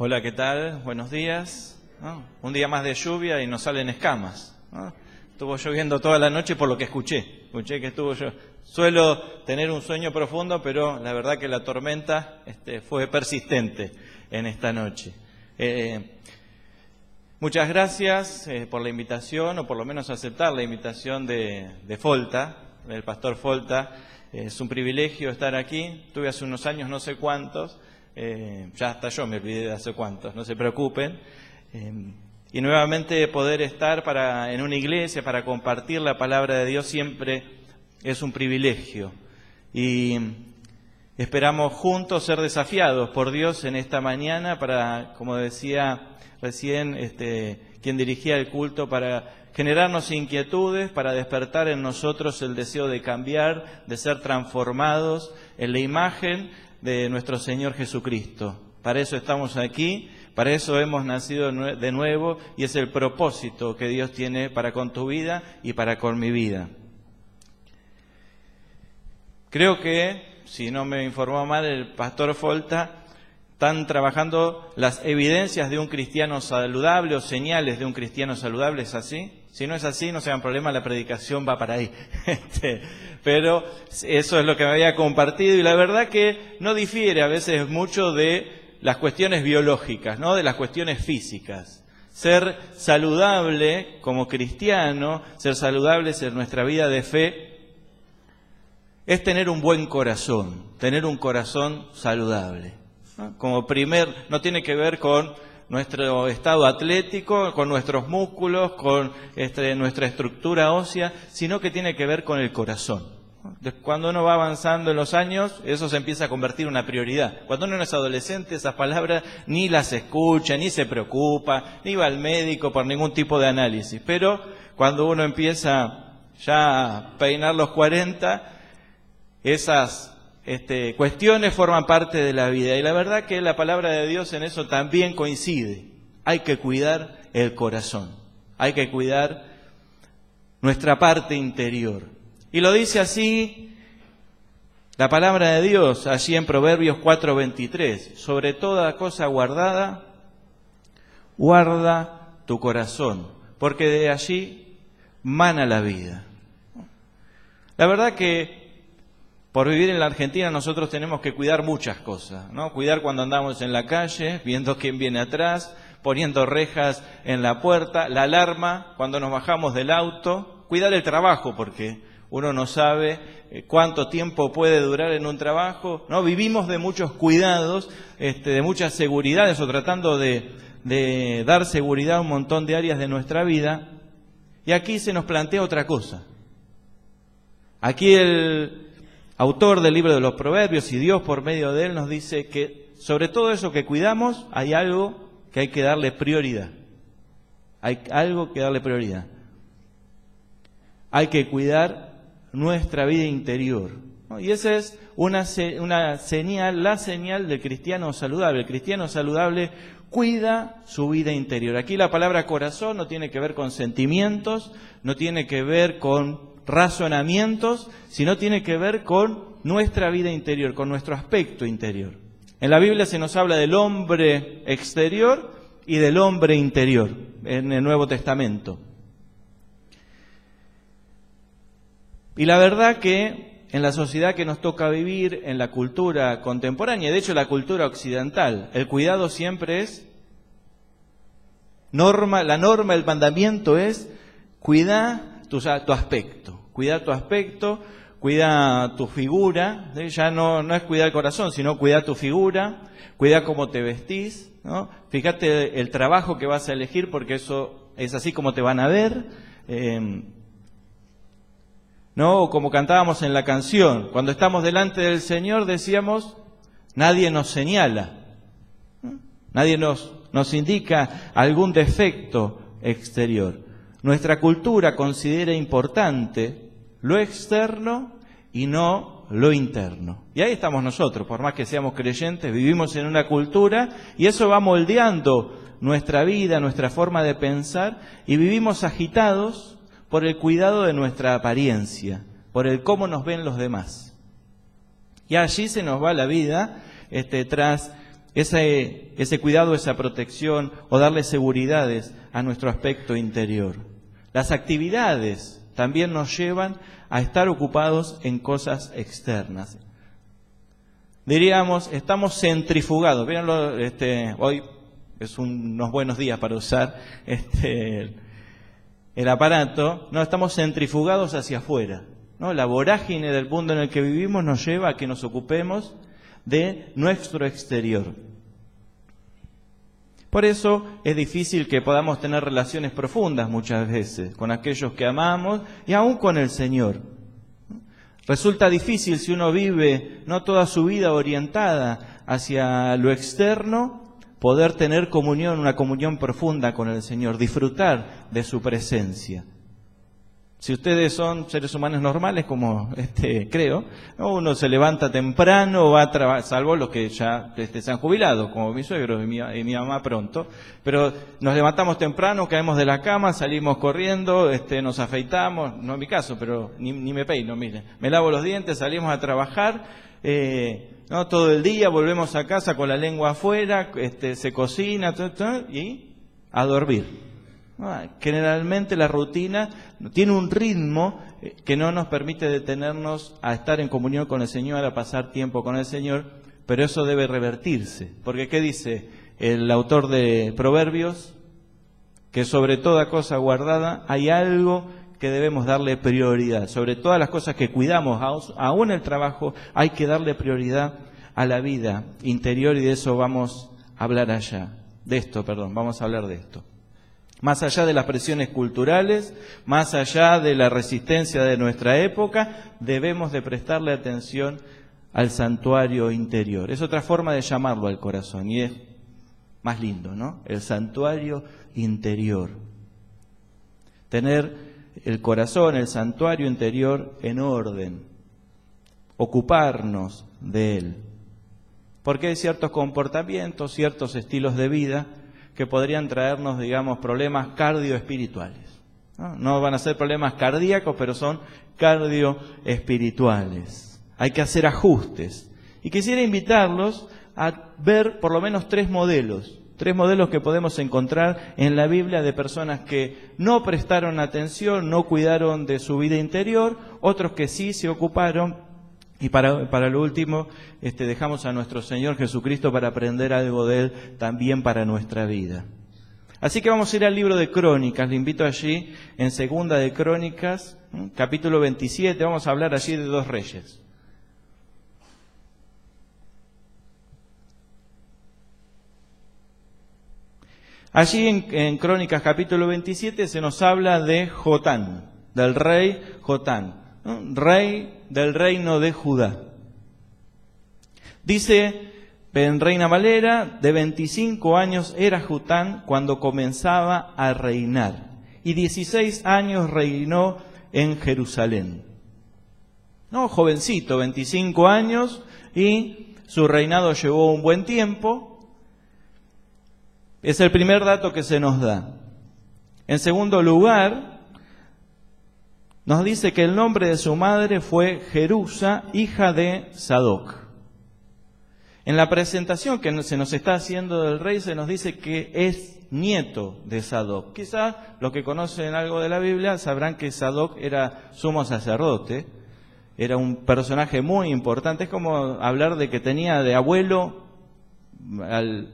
Hola, ¿qué tal? Buenos días. Un día más de lluvia y nos salen escamas. Estuvo lloviendo toda la noche por lo que escuché. Escuché que estuvo yo. Suelo tener un sueño profundo, pero la verdad que la tormenta fue persistente en esta noche. Muchas gracias por la invitación, o por lo menos aceptar la invitación de Folta, del pastor Folta. Es un privilegio estar aquí. Tuve hace unos años, no sé cuántos, ya hasta yo me olvidé de hace cuántos, no se preocupen. Y nuevamente poder estar en una iglesia para compartir la palabra de Dios siempre es un privilegio. Y esperamos juntos ser desafiados por Dios en esta mañana para, como decía recién quien dirigía el culto, para generarnos inquietudes, para despertar en nosotros el deseo de cambiar, de ser transformados en la imagen de nuestro Señor Jesucristo. Para eso estamos aquí, para eso hemos nacido de nuevo, y es el propósito que Dios tiene para con tu vida y para con mi vida. Creo que, si no me informó mal el pastor Folta, están trabajando las evidencias de un cristiano saludable o señales de un cristiano saludable, ¿es así? Si no es así, no se hagan problema, la predicación va para ahí. Pero eso es lo que me había compartido, y la verdad que no difiere a veces mucho de las cuestiones biológicas, ¿no? De las cuestiones físicas. Ser saludable como cristiano, ser saludables en nuestra vida de fe, es tener un buen corazón, tener un corazón saludable. Como no tiene que ver con nuestro estado atlético, con nuestros músculos, con nuestra estructura ósea, sino que tiene que ver con el corazón. Cuando uno va avanzando en los años, eso se empieza a convertir en una prioridad. Cuando uno es adolescente, esas palabras ni las escucha, ni se preocupa, ni va al médico por ningún tipo de análisis. Pero cuando uno empieza ya a peinar los 40, esas cuestiones forman parte de la vida, y la verdad que la palabra de Dios en eso también coincide. Hay que cuidar el corazón, hay que cuidar nuestra parte interior, y lo dice así la palabra de Dios allí en Proverbios 4:23: sobre toda cosa guardada, guarda tu corazón, porque de allí mana la vida. La verdad que por vivir en la Argentina nosotros tenemos que cuidar muchas cosas, ¿no? Cuidar cuando andamos en la calle, viendo quién viene atrás, poniendo rejas en la puerta, la alarma cuando nos bajamos del auto, cuidar el trabajo, porque uno no sabe cuánto tiempo puede durar en un trabajo, ¿no? Vivimos de muchos cuidados, de muchas seguridades, o tratando de dar seguridad a un montón de áreas de nuestra vida, y aquí se nos plantea otra cosa. Aquí el autor del libro de los Proverbios, y Dios por medio de él, nos dice que sobre todo eso que cuidamos hay algo que hay que darle prioridad. Hay algo que darle prioridad. Hay que cuidar nuestra vida interior, ¿no? Y esa es una señal, la señal del cristiano saludable. El cristiano saludable cuida su vida interior. Aquí la palabra corazón no tiene que ver con sentimientos, no tiene que ver con razonamientos, sino tiene que ver con nuestra vida interior, con nuestro aspecto interior. En la Biblia se nos habla del hombre exterior y del hombre interior en el Nuevo Testamento. Y la verdad que en la sociedad que nos toca vivir, en la cultura contemporánea, de hecho la cultura occidental, el cuidado siempre es norma, la norma, el mandamiento es cuidar tu aspecto, cuidar tu aspecto, cuida tu figura, ya no es cuidar el corazón, sino cuidar tu figura, cuidar cómo te vestís, ¿no? Fíjate el trabajo que vas a elegir, porque eso es así como te van a ver, ¿no? Como cantábamos en la canción, cuando estamos delante del Señor decíamos, nadie nos señala, ¿no? Nadie nos indica algún defecto exterior. Nuestra cultura considera importante lo externo y no lo interno. Y ahí estamos nosotros, por más que seamos creyentes, vivimos en una cultura y eso va moldeando nuestra vida, nuestra forma de pensar, y vivimos agitados por el cuidado de nuestra apariencia, por el cómo nos ven los demás. Y allí se nos va la vida tras ese cuidado, esa protección o darle seguridades a nuestro aspecto interior. Las actividades también nos llevan a estar ocupados en cosas externas. Diríamos, estamos centrifugados. Véanlo, hoy es unos buenos días para usar el aparato. No, estamos centrifugados hacia afuera, ¿no? La vorágine del mundo en el que vivimos nos lleva a que nos ocupemos de nuestro exterior. Por eso es difícil que podamos tener relaciones profundas muchas veces con aquellos que amamos y aún con el Señor. Resulta difícil si uno vive no toda su vida orientada hacia lo externo, poder tener comunión, una comunión profunda con el Señor, disfrutar de su presencia. Si ustedes son seres humanos normales, como creo, uno se levanta temprano, va a trabajar, salvo los que ya se han jubilado, como mi suegro y mi mamá pronto, pero nos levantamos temprano, caemos de la cama, salimos corriendo, nos afeitamos, no en mi caso, pero ni me peino, miren, me lavo los dientes, salimos a trabajar, no todo el día, volvemos a casa con la lengua afuera, se cocina, y a dormir. Generalmente la rutina tiene un ritmo que no nos permite detenernos a estar en comunión con el Señor, a pasar tiempo con el Señor, pero eso debe revertirse. Porque ¿qué dice el autor de Proverbios? Que sobre toda cosa guardada hay algo que debemos darle prioridad. Sobre todas las cosas que cuidamos, aún el trabajo, hay que darle prioridad a la vida interior, y de eso vamos a hablar vamos a hablar de esto. Más allá de las presiones culturales, más allá de la resistencia de nuestra época, debemos de prestarle atención al santuario interior. Es otra forma de llamarlo al corazón y es más lindo, ¿no? El santuario interior. Tener el corazón, el santuario interior en orden. Ocuparnos de él. Porque hay ciertos comportamientos, ciertos estilos de vida que podrían traernos, digamos, problemas cardioespirituales. No van a ser problemas cardíacos, pero son cardioespirituales. Hay que hacer ajustes. Y quisiera invitarlos a ver por lo menos tres modelos que podemos encontrar en la Biblia de personas que no prestaron atención, no cuidaron de su vida interior, otros que sí se ocuparon. Y para lo último, dejamos a nuestro Señor Jesucristo para aprender algo de Él también para nuestra vida. Así que vamos a ir al libro de Crónicas. Le invito allí, en Segunda de Crónicas, capítulo 27, vamos a hablar allí de dos reyes. Allí en Crónicas capítulo 27 se nos habla de Jotán, del rey Jotán, ¿no? Rey del reino de Judá. Dice en Reina Valera, de 25 años era Jotán cuando comenzaba a reinar, y 16 años reinó en Jerusalén. No, jovencito, 25 años, y su reinado llevó un buen tiempo. Es el primer dato que se nos da. En segundo lugar, nos dice que el nombre de su madre fue Jerusa, hija de Sadoc. En la presentación que se nos está haciendo del rey se nos dice que es nieto de Sadoc. Quizás los que conocen algo de la Biblia sabrán que Sadoc era sumo sacerdote, era un personaje muy importante. Es como hablar de que tenía de abuelo al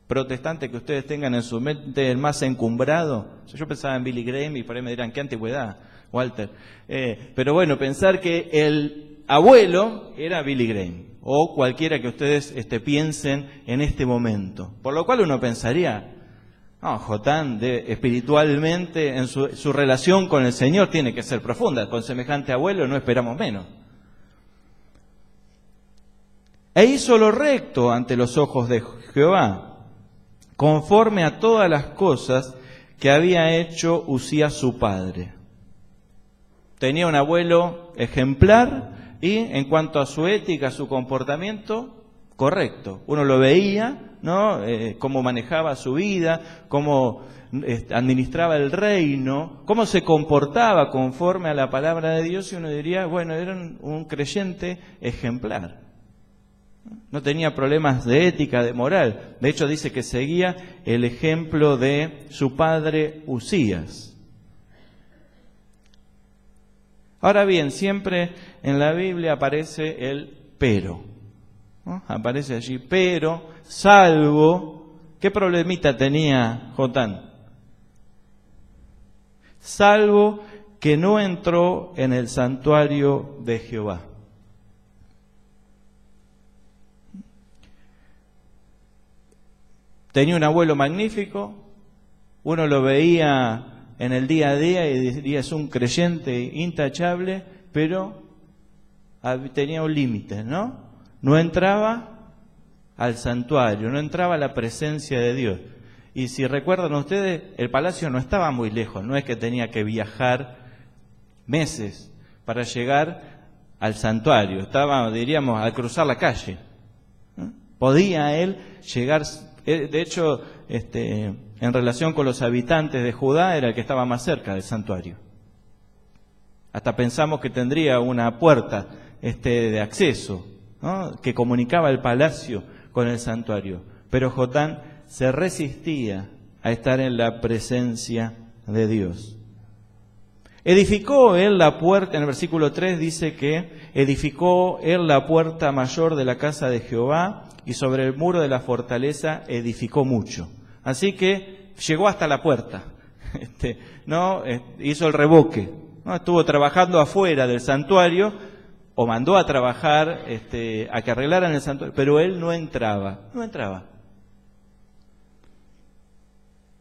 protestante que ustedes tengan en su mente el más encumbrado. Yo pensaba en Billy Graham y por ahí me dirán, ¿qué antigüedad, Walter? Pero bueno, pensar que el abuelo era Billy Graham, o cualquiera que ustedes piensen en este momento. Por lo cual uno pensaría, no, Jotán espiritualmente en su relación con el Señor tiene que ser profunda. Con semejante abuelo no esperamos menos. E hizo lo recto ante los ojos de Jehová, conforme a todas las cosas que había hecho Uzías su padre. Tenía un abuelo ejemplar y en cuanto a su ética, su comportamiento, correcto. Uno lo veía, ¿no? Cómo manejaba su vida, cómo administraba el reino, cómo se comportaba conforme a la palabra de Dios, y uno diría, bueno, era un creyente ejemplar. No tenía problemas de ética, de moral. De hecho, dice que seguía el ejemplo de su padre Usías. Ahora bien, siempre en la Biblia aparece el pero, ¿no? Aparece allí, pero, salvo, ¿qué problemita tenía Jotán? Salvo que no entró en el santuario de Jehová. Tenía un abuelo magnífico, uno lo veía en el día a día y diría es un creyente intachable, pero tenía un límite, ¿no? No entraba al santuario, no entraba a la presencia de Dios. Y si recuerdan ustedes, el palacio no estaba muy lejos, no es que tenía que viajar meses para llegar al santuario, estaba, diríamos, al cruzar la calle, ¿no? Podía él llegar. De hecho, en relación con los habitantes de Judá, era el que estaba más cerca del santuario. Hasta pensamos que tendría una puerta de acceso, ¿no?, que comunicaba el palacio con el santuario. Pero Jotán se resistía a estar en la presencia de Dios. Edificó él la puerta, en el versículo 3 dice que edificó él la puerta mayor de la casa de Jehová, y sobre el muro de la fortaleza edificó mucho. Así que llegó hasta la puerta, hizo el revoque, ¿no? Estuvo trabajando afuera del santuario, o mandó a trabajar, a que arreglaran el santuario, pero él no entraba.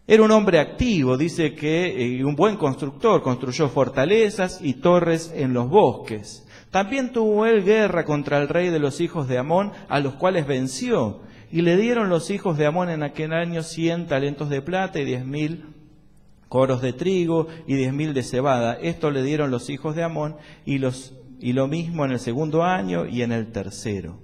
Era un hombre activo, dice que un buen constructor, construyó fortalezas y torres en los bosques. También tuvo él guerra contra el rey de los hijos de Amón, a los cuales venció. Y le dieron los hijos de Amón en aquel año 100 talentos de plata y 10.000 coros de trigo y 10.000 de cebada. Esto le dieron los hijos de Amón y lo mismo en el segundo año y en el tercero.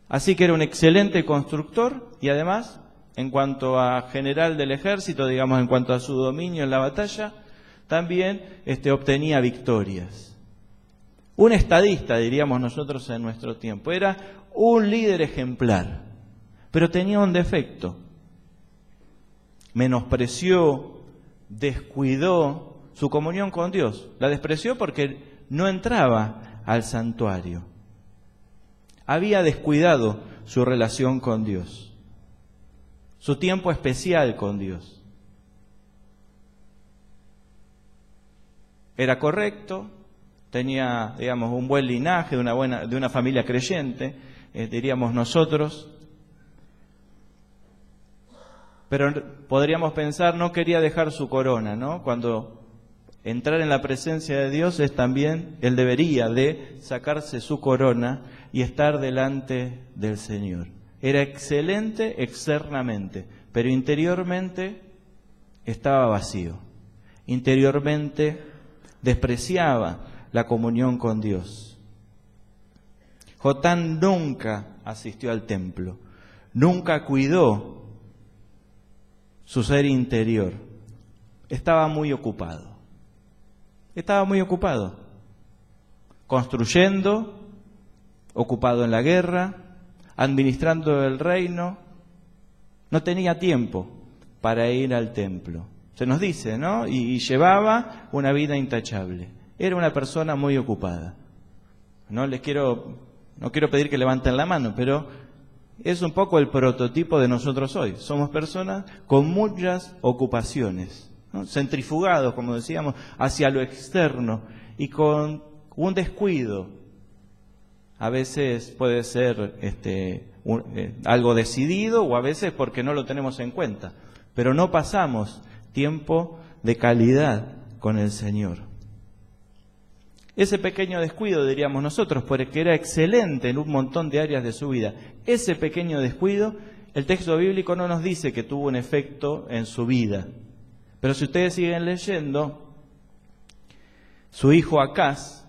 Así que era un excelente constructor y además, en cuanto a general del ejército, digamos, en cuanto a su dominio en la batalla, también obtenía victorias. Un estadista, diríamos nosotros en nuestro tiempo, era un líder ejemplar, pero tenía un defecto. Menospreció, descuidó su comunión con Dios. La despreció porque no entraba al santuario. Había descuidado su relación con Dios, su tiempo especial con Dios. Era correcto, tenía, digamos, un buen linaje, de una familia creyente, diríamos nosotros, pero podríamos pensar, no quería dejar su corona, ¿no? Cuando entrar en la presencia de Dios es también, él debería de sacarse su corona y estar delante del Señor. Era excelente externamente, pero interiormente estaba vacío. Interiormente despreciaba la comunión con Dios. Jotán nunca asistió al templo, nunca cuidó su ser interior. Estaba muy ocupado. Construyendo, ocupado en la guerra, administrando el reino. No tenía tiempo para ir al templo. Se nos dice, ¿no? Y llevaba una vida intachable. Era una persona muy ocupada. No quiero pedir que levanten la mano, pero es un poco el prototipo de nosotros hoy. Somos personas con muchas ocupaciones, ¿no? Centrifugados, como decíamos, hacia lo externo y con un descuido. A veces puede ser algo decidido o a veces porque no lo tenemos en cuenta, pero no pasamos tiempo de calidad con el Señor. Ese pequeño descuido, diríamos nosotros, porque era excelente en un montón de áreas de su vida, ese pequeño descuido, el texto bíblico no nos dice que tuvo un efecto en su vida. Pero si ustedes siguen leyendo, su hijo Acaz,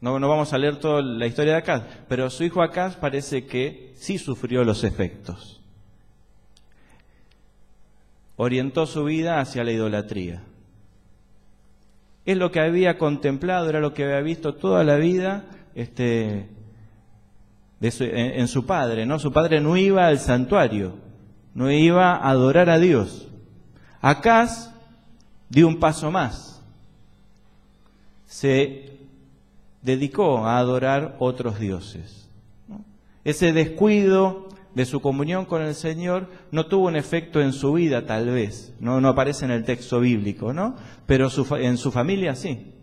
no vamos a leer toda la historia de Acaz, pero su hijo Acaz parece que sí sufrió los efectos. Orientó su vida hacia la idolatría. Es lo que había contemplado, era lo que había visto toda la vida en su padre, ¿no? Su padre no iba al santuario, no iba a adorar a Dios. Acaz dio un paso más. Se dedicó a adorar otros dioses, ¿no? Ese descuido de su comunión con el Señor no tuvo un efecto en su vida, tal vez, no aparece en el texto bíblico, ¿no? Pero en su familia sí.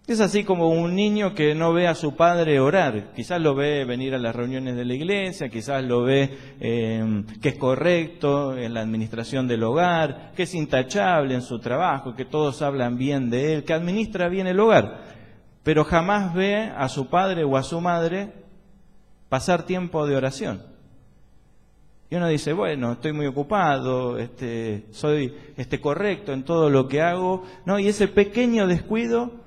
Es así como un niño que no ve a su padre orar, quizás lo ve venir a las reuniones de la iglesia, quizás lo ve que es correcto en la administración del hogar, que es intachable en su trabajo, que todos hablan bien de él, que administra bien el hogar, pero jamás ve a su padre o a su madre pasar tiempo de oración. Y uno dice, bueno, estoy muy ocupado, soy correcto en todo lo que hago, ¿no? Y ese pequeño descuido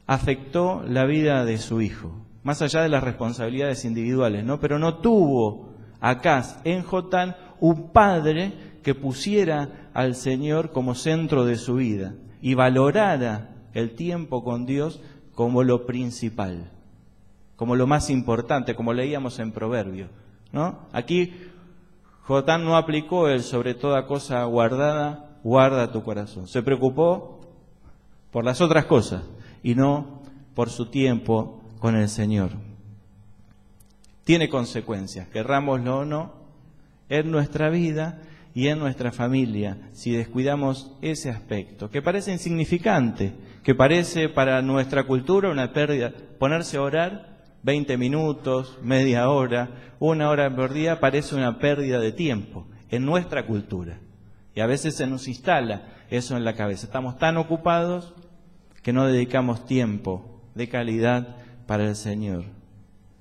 afectó la vida de su hijo, más allá de las responsabilidades individuales, ¿no? Pero no tuvo Acaz en Jotán un padre que pusiera al Señor como centro de su vida y valorara el tiempo con Dios como lo principal, como lo más importante, como leíamos en Proverbios, ¿no? Aquí Jotán no aplicó el sobre toda cosa guardada, guarda tu corazón. Se preocupó por las otras cosas y no por su tiempo con el Señor. Tiene consecuencias, querrámoslo o no, en nuestra vida y en nuestra familia, si descuidamos ese aspecto, que parece insignificante, que parece para nuestra cultura una pérdida. Ponerse a orar 20 minutos, media hora, 1 hora por día, parece una pérdida de tiempo en nuestra cultura. Y a veces se nos instala eso en la cabeza. Estamos tan ocupados que no dedicamos tiempo de calidad para el Señor.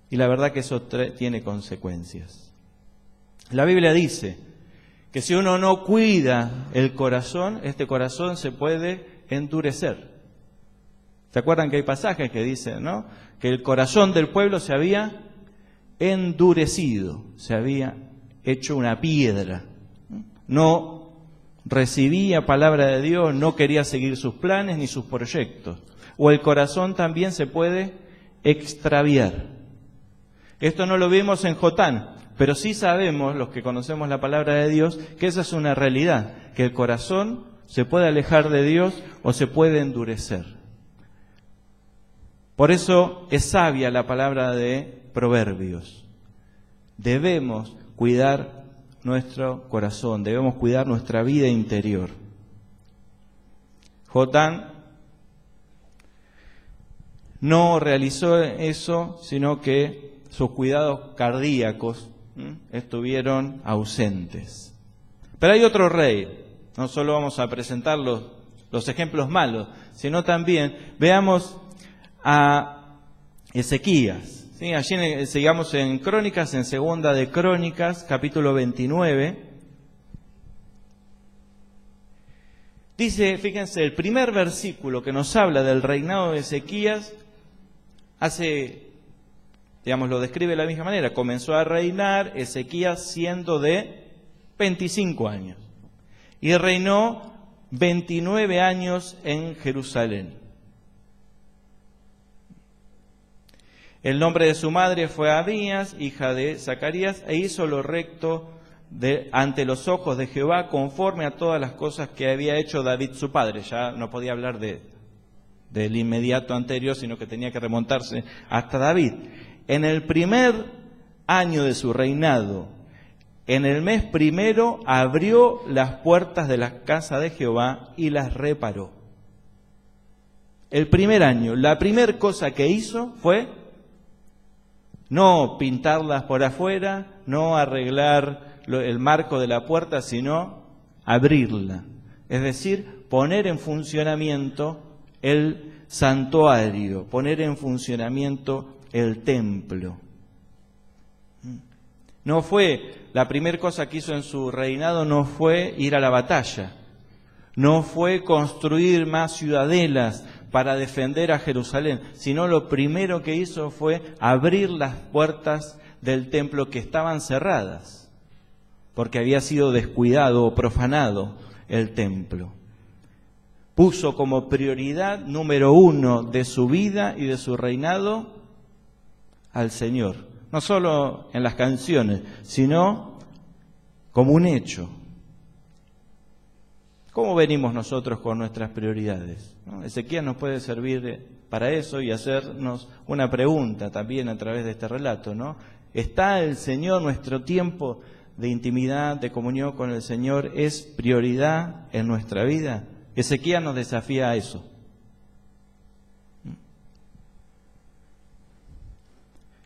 Y la verdad que eso tiene consecuencias. La Biblia dice que si uno no cuida el corazón, este corazón se puede endurecer. ¿Se acuerdan que hay pasajes que dicen, ¿no?, que el corazón del pueblo se había endurecido, se había hecho una piedra, no recibía palabra de Dios, no quería seguir sus planes ni sus proyectos. O el corazón también se puede extraviar. Esto no lo vimos en Jotán, pero sí sabemos, los que conocemos la palabra de Dios, que esa es una realidad, que el corazón se puede alejar de Dios o se puede endurecer. Por eso es sabia la palabra de Proverbios. Debemos cuidar nuestro corazón, debemos cuidar nuestra vida interior. Jotán no realizó eso, sino que sus cuidados cardíacos estuvieron ausentes. Pero hay otro rey, no solo vamos a presentar los ejemplos malos, sino también veamos a Ezequías. ¿Sí? Allí sigamos en Crónicas, en Segunda de Crónicas, capítulo 29. Dice, fíjense, el primer versículo que nos habla del reinado de Ezequías lo describe de la misma manera. Comenzó a reinar Ezequías siendo de 25 años y reinó 29 años en Jerusalén. El nombre de su madre fue Abías, hija de Zacarías, e hizo lo recto ante los ojos de Jehová, conforme a todas las cosas que había hecho David su padre. Ya no podía hablar del inmediato anterior, sino que tenía que remontarse hasta David. En el primer año de su reinado, en el mes primero, abrió las puertas de la casa de Jehová y las reparó. El primer año, la primera cosa que hizo fue no pintarlas por afuera, no arreglar el marco de la puerta, sino abrirla. Es decir, poner en funcionamiento el santuario, poner en funcionamiento el templo. No fue, la primera cosa que hizo en su reinado no fue ir a la batalla, no fue construir más ciudadelas para defender a Jerusalén, sino lo primero que hizo fue abrir las puertas del templo que estaban cerradas, porque había sido descuidado o profanado el templo. Puso como prioridad número 1 de su vida y de su reinado al Señor, no solo en las canciones, sino como un hecho. ¿Cómo venimos nosotros con nuestras prioridades? ¿No? Ezequías nos puede servir para eso y hacernos una pregunta también a través de este relato, ¿no? ¿Está el Señor, nuestro tiempo de intimidad, de comunión con el Señor, es prioridad en nuestra vida? Ezequías nos desafía a eso.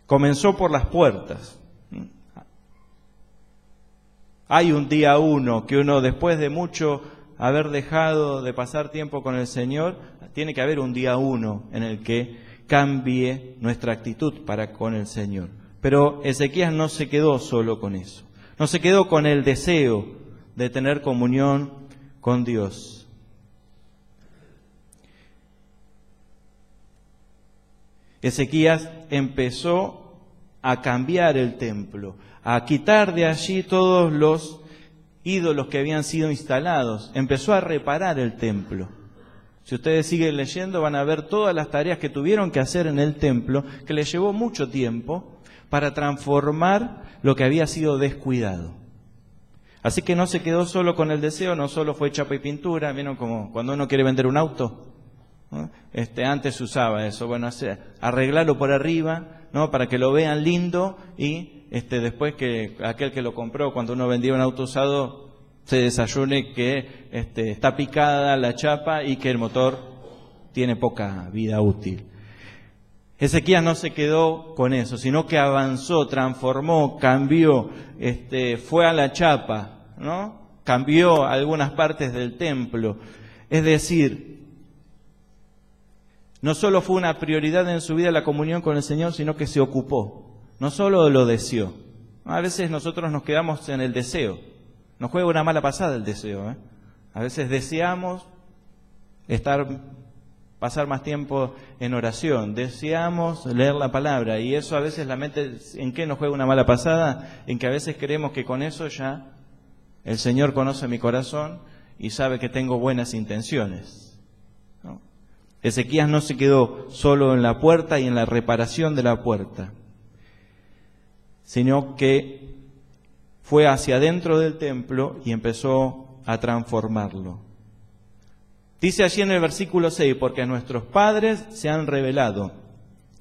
Comenzó por las puertas. Hay un día uno que uno, después de mucho haber dejado de pasar tiempo con el Señor, tiene que haber un día uno en el que cambie nuestra actitud para con el Señor. Pero Ezequías no se quedó solo con eso. No se quedó con el deseo de tener comunión con Dios. Ezequías empezó a cambiar el templo, a quitar de allí todos los ídolos que habían sido instalados. Empezó a reparar el templo. Si ustedes siguen leyendo van a ver todas las tareas que tuvieron que hacer en el templo, que les llevó mucho tiempo para transformar lo que había sido descuidado. Así que no se quedó solo con el deseo, no solo fue chapa y pintura. ¿Vieron como cuando uno quiere vender un auto? ¿No? Antes se usaba eso, bueno, arreglarlo por arriba, ¿no? Para que lo vean lindo y después que aquel que lo compró, cuando uno vendía un auto usado, se desayune que está picada la chapa y que el motor tiene poca vida útil. Ezequías no se quedó con eso, sino que avanzó, transformó, cambió, fue a la chapa, ¿no? Cambió algunas partes del templo. Es decir, no solo fue una prioridad en su vida la comunión con el Señor, sino que se ocupó. No solo lo deseó. A veces nosotros nos quedamos en el deseo. Nos juega una mala pasada el deseo, ¿eh? A veces deseamos pasar más tiempo en oración, deseamos leer la palabra, y eso a veces la mente, ¿en qué nos juega una mala pasada? En que a veces creemos que con eso ya el Señor conoce mi corazón y sabe que tengo buenas intenciones, ¿no? Ezequías no se quedó solo en la puerta y en la reparación de la puerta, sino que fue hacia adentro del templo y empezó a transformarlo. Dice allí en el versículo 6, porque nuestros padres se han rebelado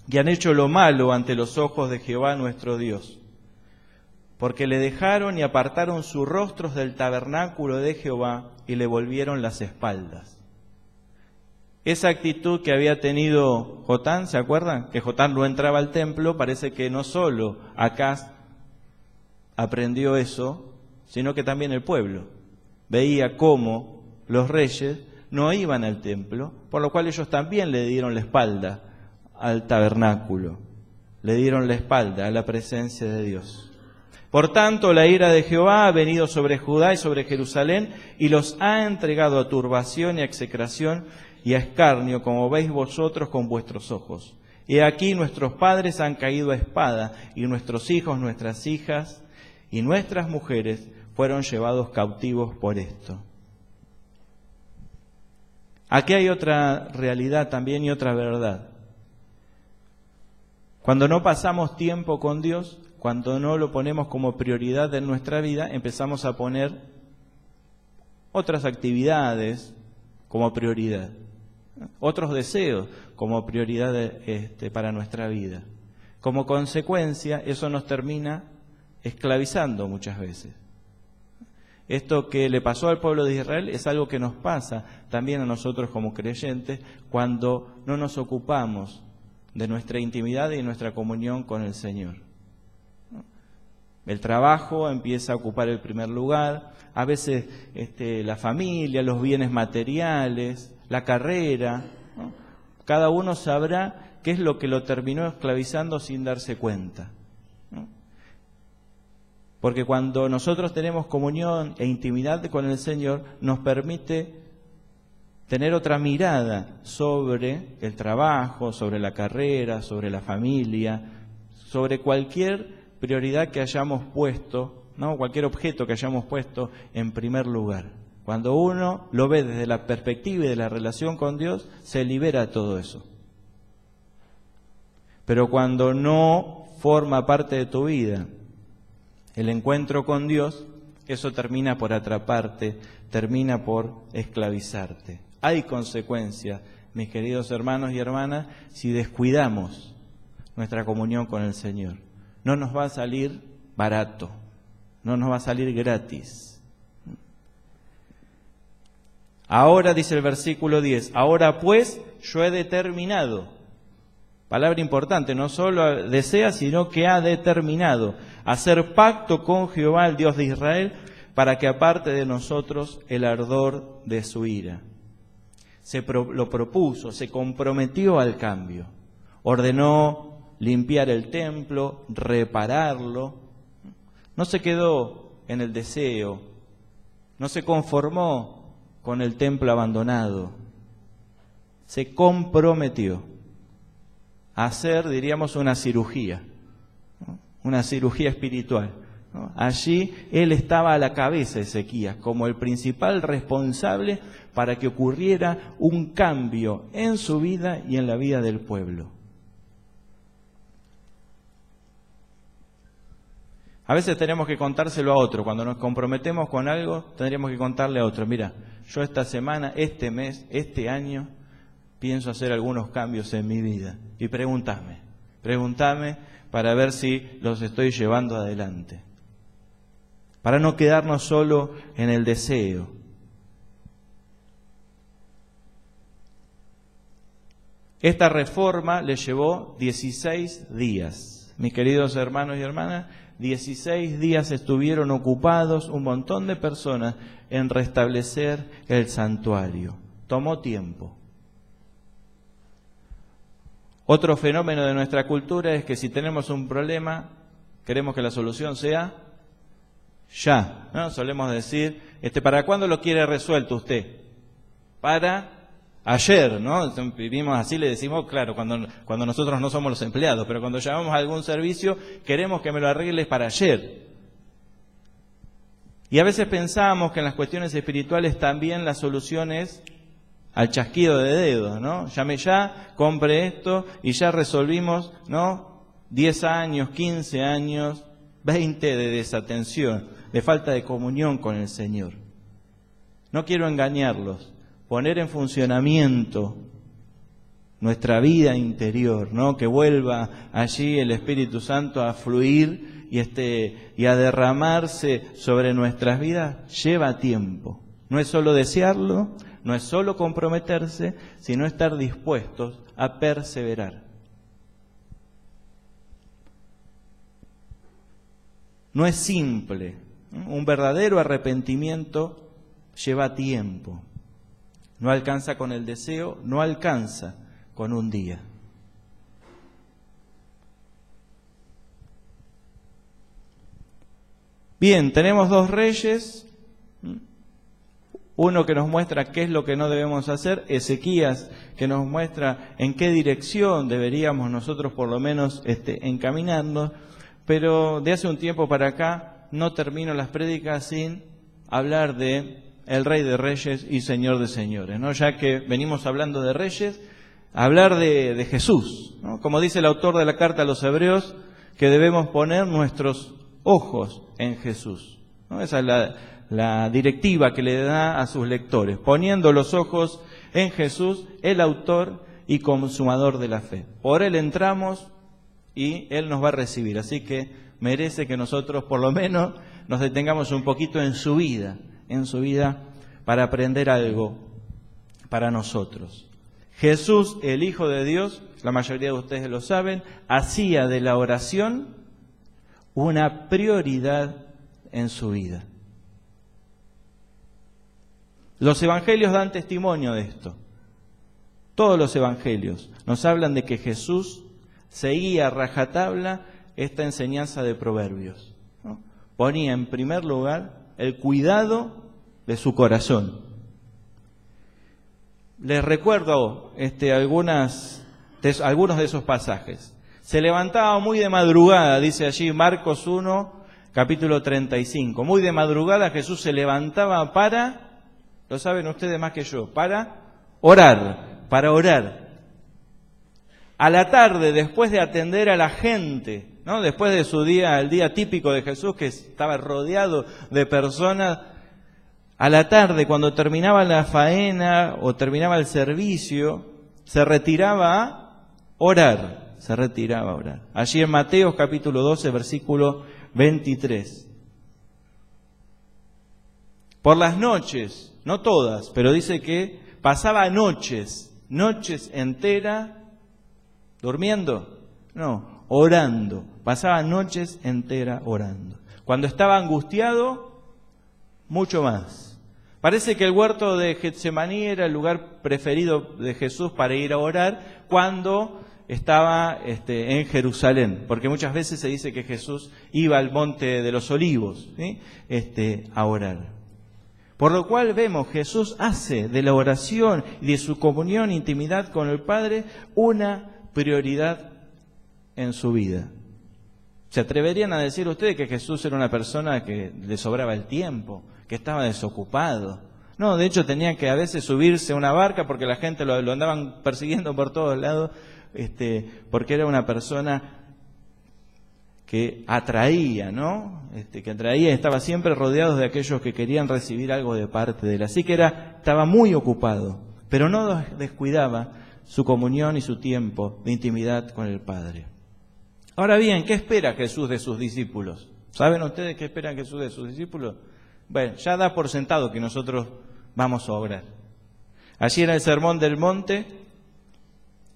y han hecho lo malo ante los ojos de Jehová nuestro Dios, porque le dejaron y apartaron sus rostros del tabernáculo de Jehová y le volvieron las espaldas. Esa actitud que había tenido Jotán, ¿se acuerdan? Que Jotán no entraba al templo, parece que no solo Acaz aprendió eso, sino que también el pueblo. Veía cómo los reyes no iban al templo, por lo cual ellos también le dieron la espalda al tabernáculo, le dieron la espalda a la presencia de Dios. Por tanto, la ira de Jehová ha venido sobre Judá y sobre Jerusalén y los ha entregado a turbación y a execración y a escarnio, como veis vosotros con vuestros ojos. Y aquí nuestros padres han caído a espada, y nuestros hijos, nuestras hijas y nuestras mujeres fueron llevados cautivos por esto. Aquí hay otra realidad también y otra verdad. Cuando no pasamos tiempo con Dios, cuando no lo ponemos como prioridad en nuestra vida, empezamos a poner otras actividades como prioridad, otros deseos como prioridad para nuestra vida. Como consecuencia, eso nos termina esclavizando muchas veces. Esto que le pasó al pueblo de Israel es algo que nos pasa también a nosotros como creyentes cuando no nos ocupamos de nuestra intimidad y nuestra comunión con el Señor. El trabajo empieza a ocupar el primer lugar, a veces la familia, los bienes materiales, la carrera, ¿no? Cada uno sabrá qué es lo que lo terminó esclavizando sin darse cuenta, ¿no? Porque cuando nosotros tenemos comunión e intimidad con el Señor, nos permite tener otra mirada sobre el trabajo, sobre la carrera, sobre la familia, sobre cualquier prioridad que hayamos puesto, ¿no? Cualquier objeto que hayamos puesto en primer lugar. Cuando uno lo ve desde la perspectiva y de la relación con Dios, se libera todo eso. Pero cuando no forma parte de tu vida el encuentro con Dios, eso termina por atraparte, termina por esclavizarte. Hay consecuencias, mis queridos hermanos y hermanas, si descuidamos nuestra comunión con el Señor. No nos va a salir barato, no nos va a salir gratis. Ahora, dice el versículo 10, ahora pues yo he determinado, palabra importante, no solo desea, sino que ha determinado hacer pacto con Jehová, el Dios de Israel, para que aparte de nosotros el ardor de su ira. Lo propuso, se comprometió al cambio, ordenó limpiar el templo, repararlo, no se quedó en el deseo, no se conformó con el templo abandonado, se comprometió a hacer, diríamos, una cirugía espiritual, ¿no? Allí él estaba a la cabeza, Ezequías, como el principal responsable para que ocurriera un cambio en su vida y en la vida del pueblo. A veces tenemos que contárselo a otro. Cuando nos comprometemos con algo, tendríamos que contarle a otro. Mira, yo esta semana, este mes, este año, pienso hacer algunos cambios en mi vida. Y pregúntame para ver si los estoy llevando adelante. Para no quedarnos solo en el deseo. Esta reforma le llevó 16 días. Mis queridos hermanos y hermanas, 16 días estuvieron ocupados un montón de personas en restablecer el santuario. Tomó tiempo. Otro fenómeno de nuestra cultura es que si tenemos un problema, queremos que la solución sea ya, ¿no? Solemos decir, ¿para cuándo lo quiere resuelto usted? Para ayer, ¿no? Vivimos así, le decimos, claro, cuando nosotros no somos los empleados, pero cuando llamamos a algún servicio, queremos que me lo arregles para ayer. Y a veces pensamos que en las cuestiones espirituales también la solución es al chasquido de dedos, ¿no? Llame ya, compre esto y ya resolvimos, ¿no? 10 años, 15 años, 20 de desatención, de falta de comunión con el Señor. No quiero engañarlos. Poner en funcionamiento nuestra vida interior, ¿no? Que vuelva allí el Espíritu Santo a fluir y a derramarse sobre nuestras vidas, lleva tiempo. No es solo desearlo, no es solo comprometerse, sino estar dispuestos a perseverar. No es simple. Un verdadero arrepentimiento lleva tiempo. No alcanza con el deseo, no alcanza con un día. Bien, tenemos dos reyes. Uno que nos muestra qué es lo que no debemos hacer, Ezequías, que nos muestra en qué dirección deberíamos nosotros por lo menos encaminarnos. Pero de hace un tiempo para acá no termino las prédicas sin hablar de el Rey de Reyes y Señor de Señores, ¿no? Ya que venimos hablando de reyes, hablar de Jesús, ¿no? Como dice el autor de la carta a los Hebreos, que debemos poner nuestros ojos en Jesús, ¿no? Esa es la directiva que le da a sus lectores, poniendo los ojos en Jesús, el autor y consumador de la fe. Por Él entramos y Él nos va a recibir, así que merece que nosotros por lo menos nos detengamos un poquito en su vida para aprender algo para nosotros. Jesús, el Hijo de Dios, la mayoría de ustedes lo saben, hacía de la oración una prioridad en su vida. Los evangelios dan testimonio de esto. Todos los evangelios nos hablan de que Jesús seguía a rajatabla esta enseñanza de Proverbios, ¿no? Ponía en primer lugar el cuidado de su corazón. Les recuerdo algunos de esos pasajes. Se levantaba muy de madrugada, dice allí Marcos 1, capítulo 35. Muy de madrugada Jesús se levantaba para, lo saben ustedes más que yo, para orar. A la tarde, después de atender a la gente ¿no? Después de su día, el día típico de Jesús, que estaba rodeado de personas, a la tarde, cuando terminaba la faena o terminaba el servicio, se retiraba a orar. Se retiraba a orar. Allí en Mateo capítulo 12, versículo 23. Por las noches, no todas, pero dice que pasaba noches enteras, ¿durmiendo? No, orando. Pasaba noches enteras orando. Cuando estaba angustiado, mucho más. Parece que el huerto de Getsemaní era el lugar preferido de Jesús para ir a orar cuando estaba en Jerusalén, porque muchas veces se dice que Jesús iba al monte de los olivos, ¿sí? A orar. Por lo cual vemos, Jesús hace de la oración y de su comunión, intimidad con el Padre, una prioridad en su vida. ¿Se atreverían a decir ustedes que Jesús era una persona que le sobraba el tiempo, que estaba desocupado? No, de hecho tenía que a veces subirse a una barca porque la gente lo andaban persiguiendo por todos lados, porque era una persona que atraía, ¿no? Que atraía, estaba siempre rodeado de aquellos que querían recibir algo de parte de él. Así que estaba muy ocupado, pero no descuidaba su comunión y su tiempo de intimidad con el Padre. Ahora bien, ¿qué espera Jesús de sus discípulos? ¿Saben ustedes qué espera Jesús de sus discípulos? Bueno, ya da por sentado que nosotros vamos a obrar. Allí en el Sermón del Monte,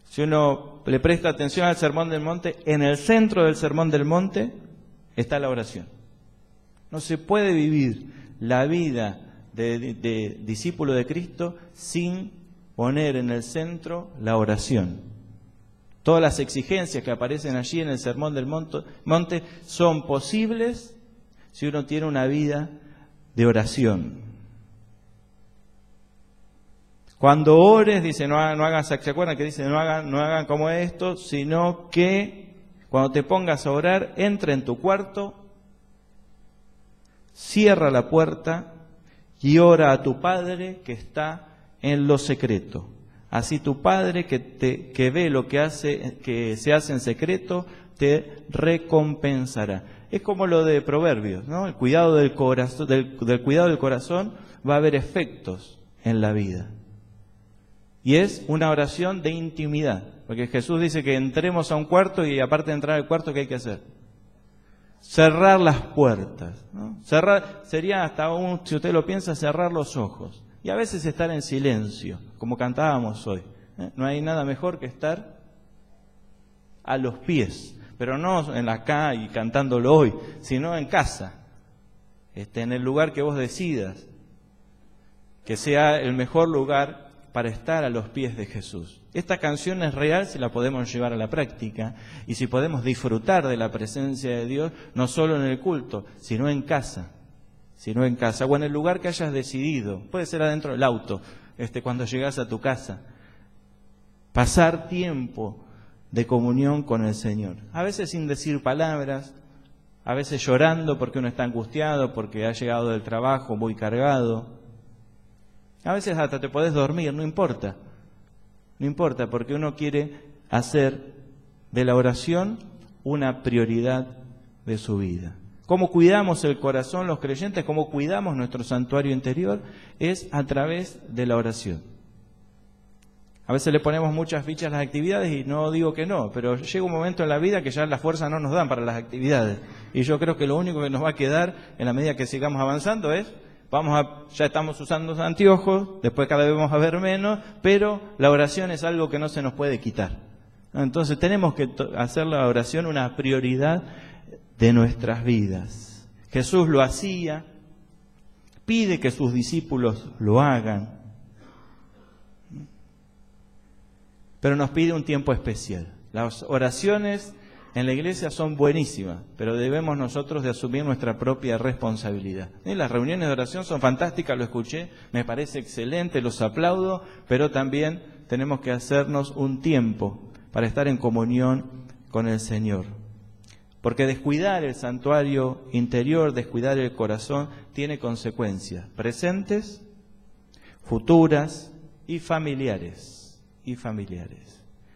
si uno le presta atención al Sermón del Monte, en el centro del Sermón del Monte está la oración. No se puede vivir la vida de discípulo de Cristo sin poner en el centro la oración. Todas las exigencias que aparecen allí en el Sermón del Monte son posibles si uno tiene una vida de oración. Cuando ores, dice, no hagan, ¿se acuerdan que dice no hagan como esto, sino que cuando te pongas a orar, entra en tu cuarto, cierra la puerta y ora a tu Padre que está en lo secreto. Así tu Padre que ve lo que se hace en secreto, te recompensará. Es como lo de Proverbios, ¿no? El cuidado del corazón, del cuidado del corazón va a haber efectos en la vida. Y es una oración de intimidad, porque Jesús dice que entremos a un cuarto y aparte de entrar al cuarto, ¿qué hay que hacer? Cerrar las puertas, ¿no? Cerrar sería hasta si usted lo piensa, cerrar los ojos. Y a veces estar en silencio, como cantábamos hoy. No hay nada mejor que estar a los pies, pero no en la calle cantándolo hoy, sino en casa, en el lugar que vos decidas, que sea el mejor lugar para estar a los pies de Jesús. Esta canción es real si la podemos llevar a la práctica y si podemos disfrutar de la presencia de Dios, no solo en el culto, sino en casa. Sino en casa o en el lugar que hayas decidido. Puede ser adentro del auto, cuando llegas a tu casa. Pasar tiempo de comunión con el Señor. A veces sin decir palabras, a veces llorando porque uno está angustiado, porque ha llegado del trabajo muy cargado. A veces hasta te podés dormir, no importa. No importa, porque uno quiere hacer de la oración una prioridad de su vida. Cómo cuidamos el corazón los creyentes, cómo cuidamos nuestro santuario interior, es a través de la oración. A veces le ponemos muchas fichas a las actividades y no digo que no, pero llega un momento en la vida que ya las fuerzas no nos dan para las actividades. Y yo creo que lo único que nos va a quedar en la medida que sigamos avanzando es, ya estamos usando anteojos, después cada vez vamos a ver menos, pero la oración es algo que no se nos puede quitar. Entonces tenemos que hacer la oración una prioridad de nuestras vidas. Jesús lo hacía, pide que sus discípulos lo hagan, pero nos pide un tiempo especial. Las oraciones en la iglesia son buenísimas, pero debemos nosotros de asumir nuestra propia responsabilidad. Las reuniones de oración son fantásticas, lo escuché, me parece excelente, los aplaudo, pero también tenemos que hacernos un tiempo para estar en comunión con el Señor. Porque descuidar el santuario interior, descuidar el corazón, tiene consecuencias presentes, futuras y familiares.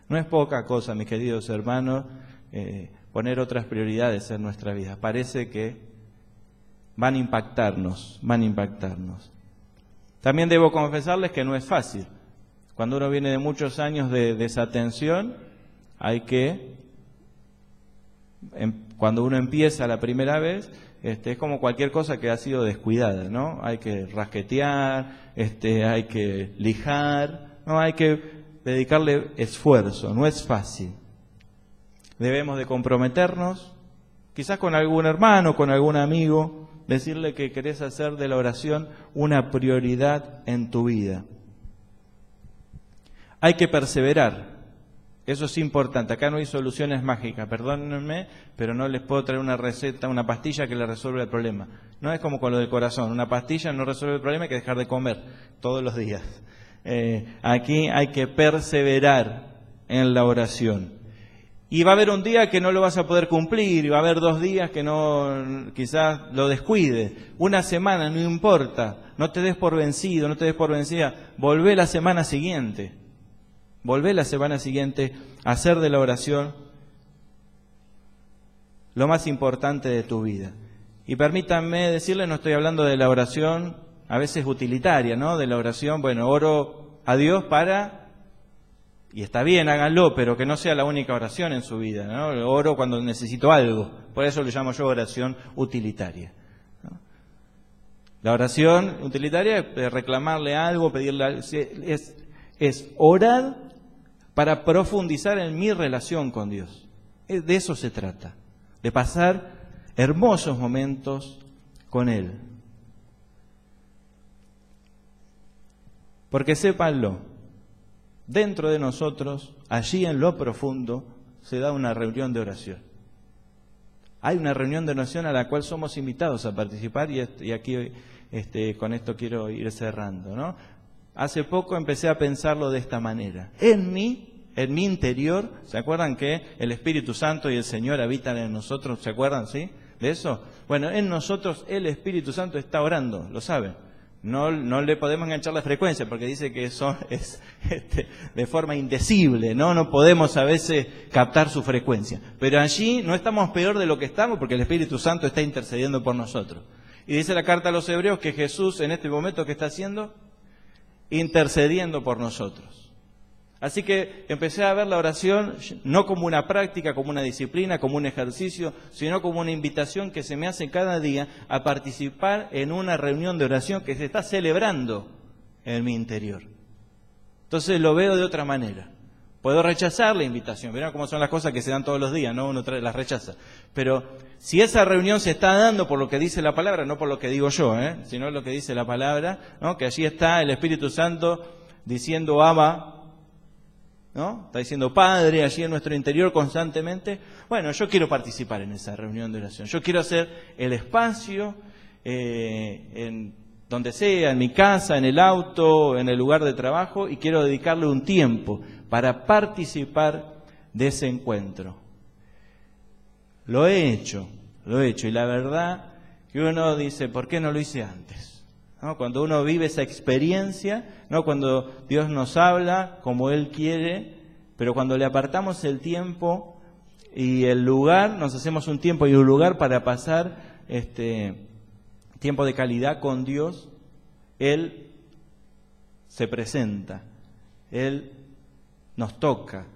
No es poca cosa, mis queridos hermanos, poner otras prioridades en nuestra vida. Parece que van a impactarnos. También debo confesarles que no es fácil. Cuando uno viene de muchos años de desatención, hay que, cuando uno empieza la primera vez, es como cualquier cosa que ha sido descuidada, ¿no? Hay que rasquetear, hay que lijar, no, hay que dedicarle esfuerzo, no es fácil. Debemos de comprometernos, quizás con algún hermano, con algún amigo, decirle que querés hacer de la oración una prioridad en tu vida. Hay que perseverar, eso es importante. Acá no hay soluciones mágicas, perdónenme, pero no les puedo traer una receta, una pastilla que le resuelva el problema. No es como con lo del corazón, una pastilla no resuelve el problema, hay que dejar de comer todos los días. Aquí hay que perseverar en la oración. Y va a haber un día que no lo vas a poder cumplir, y va a haber 2 días que no, quizás lo descuides. Una semana, no importa, no te des por vencido, no te des por vencida. Volvé la semana siguiente a hacer de la oración lo más importante de tu vida. Y permítanme decirles, no estoy hablando de la oración a veces utilitaria, ¿no? De la oración, bueno, oro a Dios para... Y está bien, háganlo, pero que no sea la única oración en su vida, ¿no? Oro cuando necesito algo, por eso lo llamo yo oración utilitaria, ¿no? La oración utilitaria es reclamarle algo, pedirle algo, es orar para profundizar en mi relación con Dios. De eso se trata, de pasar hermosos momentos con Él. Porque sépanlo, dentro de nosotros, allí en lo profundo, se da una reunión de oración. Hay una reunión de oración a la cual somos invitados a participar y aquí con esto quiero ir cerrando, ¿no? Hace poco empecé a pensarlo de esta manera. En mi interior, ¿se acuerdan que el Espíritu Santo y el Señor habitan en nosotros? ¿Se acuerdan, sí? ¿De eso? Bueno, en nosotros el Espíritu Santo está orando, ¿lo saben? No le podemos enganchar la frecuencia porque dice que eso es de forma indecible, ¿no? No podemos a veces captar su frecuencia. Pero allí no estamos peor de lo que estamos porque el Espíritu Santo está intercediendo por nosotros. Y dice la carta a los Hebreos que Jesús en este momento, ¿qué está haciendo? Intercediendo por nosotros. Así que empecé a ver la oración no como una práctica, como una disciplina, como un ejercicio, sino como una invitación que se me hace cada día a participar en una reunión de oración que se está celebrando en mi interior. Entonces lo veo de otra manera. Puedo rechazar la invitación, verán cómo son las cosas que se dan todos los días, ¿no? Uno las rechaza. Pero si esa reunión se está dando por lo que dice la palabra, no por lo que digo yo, sino lo que dice la palabra, ¿no? Que allí está el Espíritu Santo diciendo Abba, ¿no? Está diciendo Padre allí en nuestro interior constantemente. Bueno, yo quiero participar en esa reunión de oración. Yo quiero hacer el espacio, en donde sea, en mi casa, en el auto, en el lugar de trabajo, y quiero dedicarle un tiempo para participar de ese encuentro. Lo he hecho, y la verdad que uno dice, ¿por qué no lo hice antes? ¿No? Cuando uno vive esa experiencia, ¿no? Cuando Dios nos habla como Él quiere, pero cuando le apartamos el tiempo y el lugar, nos hacemos un tiempo y un lugar para pasar tiempo de calidad con Dios, Él se presenta, Él nos toca,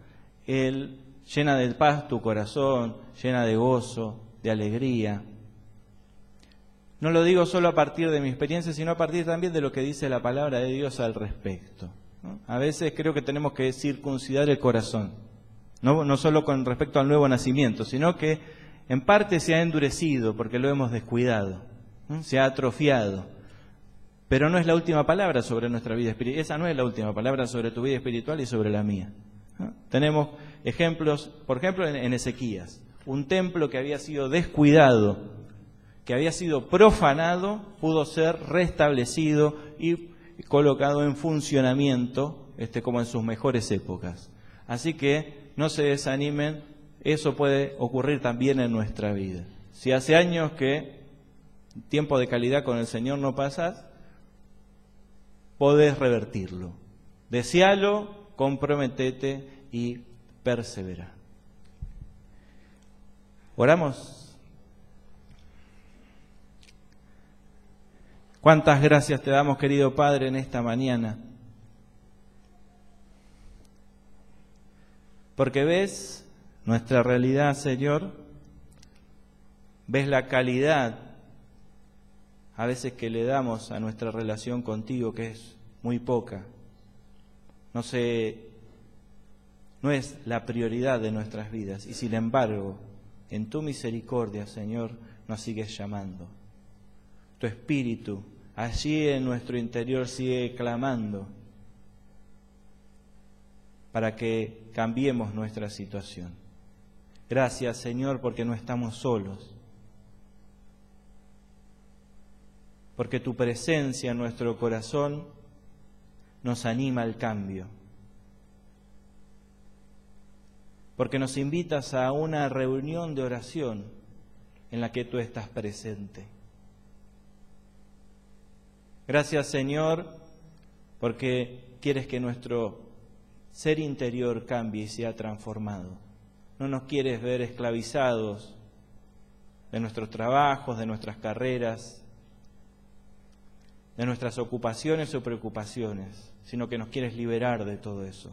Él llena de paz tu corazón, llena de gozo, de alegría. No lo digo solo a partir de mi experiencia, sino a partir también de lo que dice la palabra de Dios al respecto, ¿no? A veces creo que tenemos que circuncidar el corazón, no solo con respecto al nuevo nacimiento, sino que en parte se ha endurecido porque lo hemos descuidado, ¿no? Se ha atrofiado. Pero no es la última palabra sobre nuestra vida espiritual. Esa no es la última palabra sobre tu vida espiritual y sobre la mía, ¿no? Tenemos ejemplos, por ejemplo, en Ezequías, un templo que había sido descuidado, que había sido profanado, pudo ser restablecido y colocado en funcionamiento, como en sus mejores épocas. Así que no se desanimen, eso puede ocurrir también en nuestra vida. Si hace años que tiempo de calidad con el Señor no pasas, podés revertirlo. Desealo, comprometete y persevera. Oramos. Cuántas gracias te damos, querido Padre, en esta mañana. Porque ves nuestra realidad, Señor, ves la calidad a veces que le damos a nuestra relación contigo, que es muy poca. No es la prioridad de nuestras vidas, y sin embargo, en tu misericordia, Señor, nos sigues llamando. Tu Espíritu allí en nuestro interior sigue clamando para que cambiemos nuestra situación. Gracias, Señor, porque no estamos solos, porque tu presencia en nuestro corazón nos anima al cambio, porque nos invitas a una reunión de oración en la que tú estás presente. Gracias, Señor, porque quieres que nuestro ser interior cambie y sea transformado. No nos quieres ver esclavizados de nuestros trabajos, de nuestras carreras, de nuestras ocupaciones o preocupaciones, sino que nos quieres liberar de todo eso.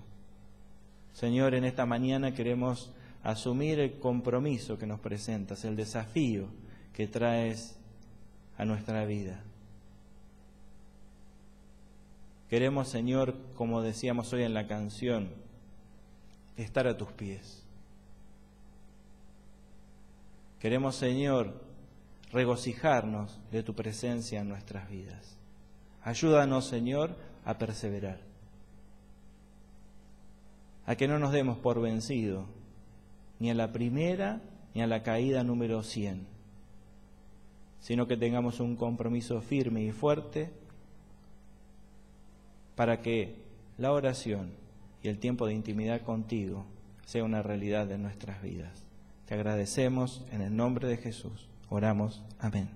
Señor, en esta mañana queremos asumir el compromiso que nos presentas, el desafío que traes a nuestra vida. Queremos, Señor, como decíamos hoy en la canción, estar a tus pies. Queremos, Señor, regocijarnos de tu presencia en nuestras vidas. Ayúdanos, Señor, a perseverar, a que no nos demos por vencido, ni a la primera ni a la caída número 100, sino que tengamos un compromiso firme y fuerte para que la oración y el tiempo de intimidad contigo sea una realidad de nuestras vidas. Te agradecemos en el nombre de Jesús. Oramos. Amén.